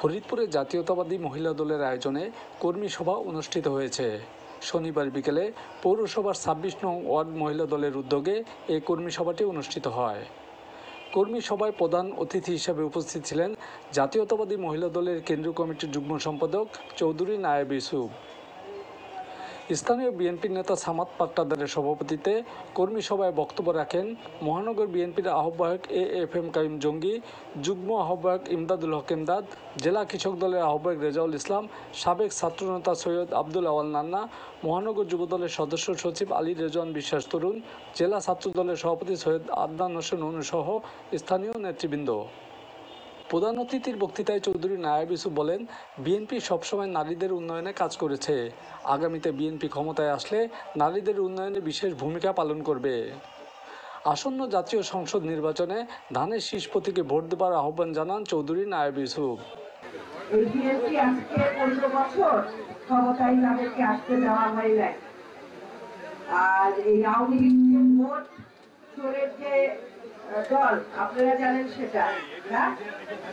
ফরিদপুরে জাতীয়তাবাদী মহিলা দলের আয়োজনে কর্মী সভা অনুষ্ঠিত হয়েছে। শনিবার বিকেলে পৌরসভার ২৬ নং ওয়ার্ড মহিলা দলের উদ্যোগে এই কর্মী সভাটি অনুষ্ঠিত হয়। কর্মী সভায় প্রধান অতিথি হিসেবে উপস্থিত ছিলেন জাতীয়তাবাদী মহিলা দলের কেন্দ্রীয় কমিটির যুগ্ম সম্পাদক চৌধুরী নায়েব ইউসুফ। স্থানীয় বিএনপি নেতা সামাদ পাট্টাদারের সভাপতিত্বে কর্মী সভায় বক্তব্য রাখেন মহানগর বিএনপির আহ্বায়ক এএফএম কাইম জঙ্গি, যুগ্ম আহ্বায়ক ইমদাদুল হক ইমদাদ, জেলা কৃষক দলের আহ্বায়ক রেজাউল ইসলাম, সাবেক ছাত্রনেতা সৈয়দ আব্দুল আওয়াল নান্না, মহানগর যুব দলের সদস্য সচিব আলী রেজওয়ান বিশ্বাস তরুণ, জেলা ছাত্র দলের সভাপতি সৈয়দ আদনান হোসেন অনু সহ স্থানীয় নেতৃবৃন্দ। প্রধান অতিথির বক্তৃতায় চৌধুরী নায়েব ইউসুফ বলেন, বিএনপি সবসময় নারীদের উন্নয়নে কাজ করেছে। আগামীতে বিএনপি ক্ষমতায় আসলে নারীদের উন্নয়নে বিশেষ ভূমিকা পালন করবে। আসন্ন জাতীয় সংসদ নির্বাচনে ধানের শীষ প্রতীকে ভোট দেবার আহ্বান জানান চৌধুরী নায়েব ইউসুফ। বিএনপি আজকে 15 বছর ক্ষমতায় তাদেরকে আসতে দেওয়া হয় নাই। আর এই আওয়ামী লীগের ভোট চোরের যে দল, আপনারা জানেন সেটা না?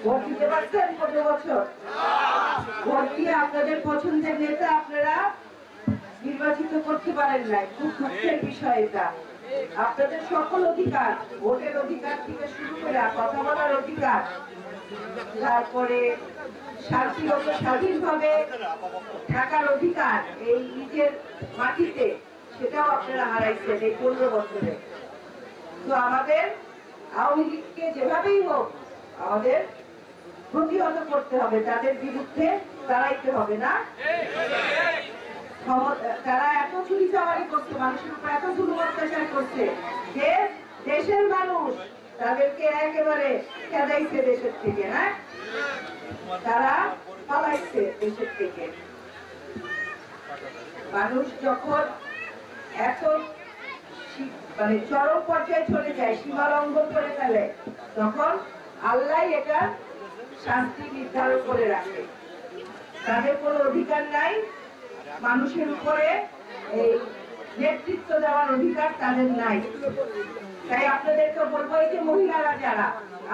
ভোট দিতে পারছেন 15 বছর? ভোট দিয়ে আপনাদের পছন্দের নেতা আপনারা নির্বাচিত করতে পারেন নাই। খুব দুঃখের বিষয় এটা। আপনাদের সকল অধিকার, ভোটের অধিকার থেকে শুরু করে কথা বলার অধিকার, তারপরে শান্তিরত স্বাধীনভাবে থাকার অধিকার এই নিজের মাটিতে, সেটাও আপনারা হারাইছেন এই 15 বছরে। তো আমাদের আওয়ামী লীগকে যেভাবেই হোক আমাদের প্রতিহত করতে হবে, তাদের বিরুদ্ধে দাঁড়াইতে হবে না? তারা এত চুরি চামারি করছে, মানুষের উপর এত জুলুম অত্যাচার করছে যে দেশের মানুষ তাদেরকে একেবারে খেদাইছে দেশের থেকে, না? তারা পালাইছে দেশের থেকে। মানুষ যখন এত চরম পর্যায়ে চলে যায়, সীমা লঙ্ঘন করে ফেলে, তখন আল্লাহ এটা শাস্তি নির্ধারণ করে রাখে। তাদের কোনো অধিকার নাই মানুষের উপরে এই নেতৃত্ব দেওয়ার অধিকার তাদের নাই। তাই আপনাদেরকে বলবো, এই যে মহিলারা যারা,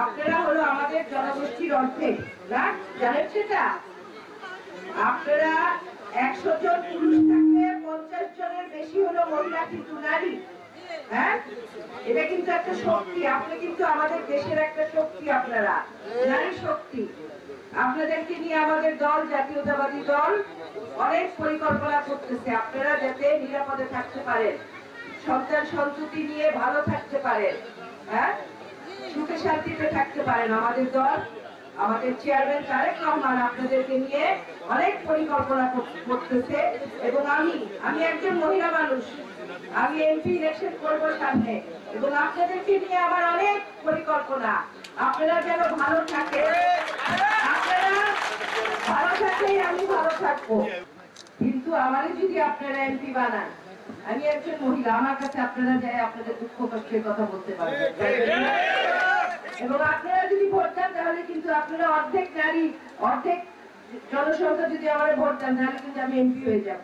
আপনারা হলো আমাদের জনগোষ্ঠীর অর্ধেক, না? জানেন সেটা? আপনারা 100 জন পুরুষ থাকলে 50 জনের বেশি হলো মহিলা, কিন্তু নারী। হ্যাঁ, এটা কিন্তু একটা শক্তি। আপনি কিন্তু আমাদের দেশের একটা শক্তি, আপনারা নারী শক্তি। আপনাদেরকে নিয়ে আমাদের দল, জাতীয়তাবাদী দল, অনেক পরিকল্পনা করতেছে আপনারা যাতে নিরাপদে থাকতে পারেন, সন্তান সন্ততি নিয়ে ভালো থাকতে পারেন, হ্যাঁ, সুখে শান্তিতে থাকতে পারেন। আমাদের দল, আমাদের চেয়ারম্যান তারেক রহমান আপনাদেরকে নিয়ে অনেক পরিকল্পনা করতেছে। এবং আমি একজন মহিলা মানুষ, আমি এমপি ইলেকশন করবো সামনে, এবং আপনাদেরকে নিয়ে আমার অনেক পরিকল্পনা। আপনারা যেন ভালো থাকে, আপনারা ভালো থাকলেই আমি ভালো থাকবো। কিন্তু আমারই যদি আপনারা এমপি বানান, আমি একজন মহিলা, আমার কাছে আপনারা যায় আপনাদের দুঃখ কষ্টের কথা বলতে পারবেন। এবং আপনারা যদি ভোট দেন তাহলে কিন্তু আপনারা অর্ধেক নারী, অর্ধেক জনসংখ্যা যদি আমার ভোট দেন, তাহলে কিন্তু আমি এমপি হয়ে যাব।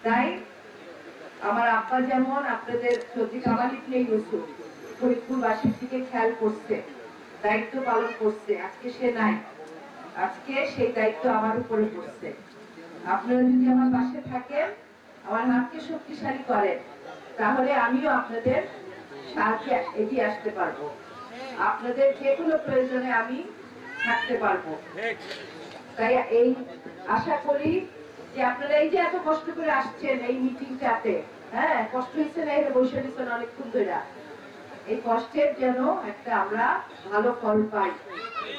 তাই আমার আব্বা যেমন আপনাদের সত্যি কামালিক নেই ইউসুফ ফরিদপুরবাসীর দিকে খেয়াল করছে, দায়িত্ব পালন করছে, আজকে সে নাই, আজকে সেই দায়িত্ব আমার উপরে পড়ছে। আপনারা যদি আমার পাশে থাকেন, আমার হাতকে শক্তিশালী করেন, তাহলে আমিও আপনাদের সাহায্যে এগিয়ে আসতে পারবো। আপনাদের যে কোনো প্রয়োজনে আমি থাকতে পারবো। তাই এই আশা করি যে আপনারা এই যে এত কষ্ট করে আসছেন এই মিটিংটাতে, হ্যাঁ, কষ্ট হয়েছে না? এটা বসে দিচ্ছেন অনেকক্ষণ ধরে। এই কষ্টের যেন একটা আমরা ভালো ফল পাই।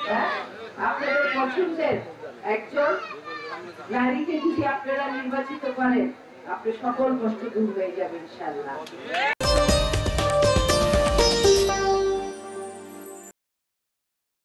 হ্যাঁ, আপনাদের পছন্দের একজন নারীকে যদি আপনারা নির্বাচিত করেন, আপনার সকল কষ্ট দূর হয়ে যাবে ইনশাআল্লাহ।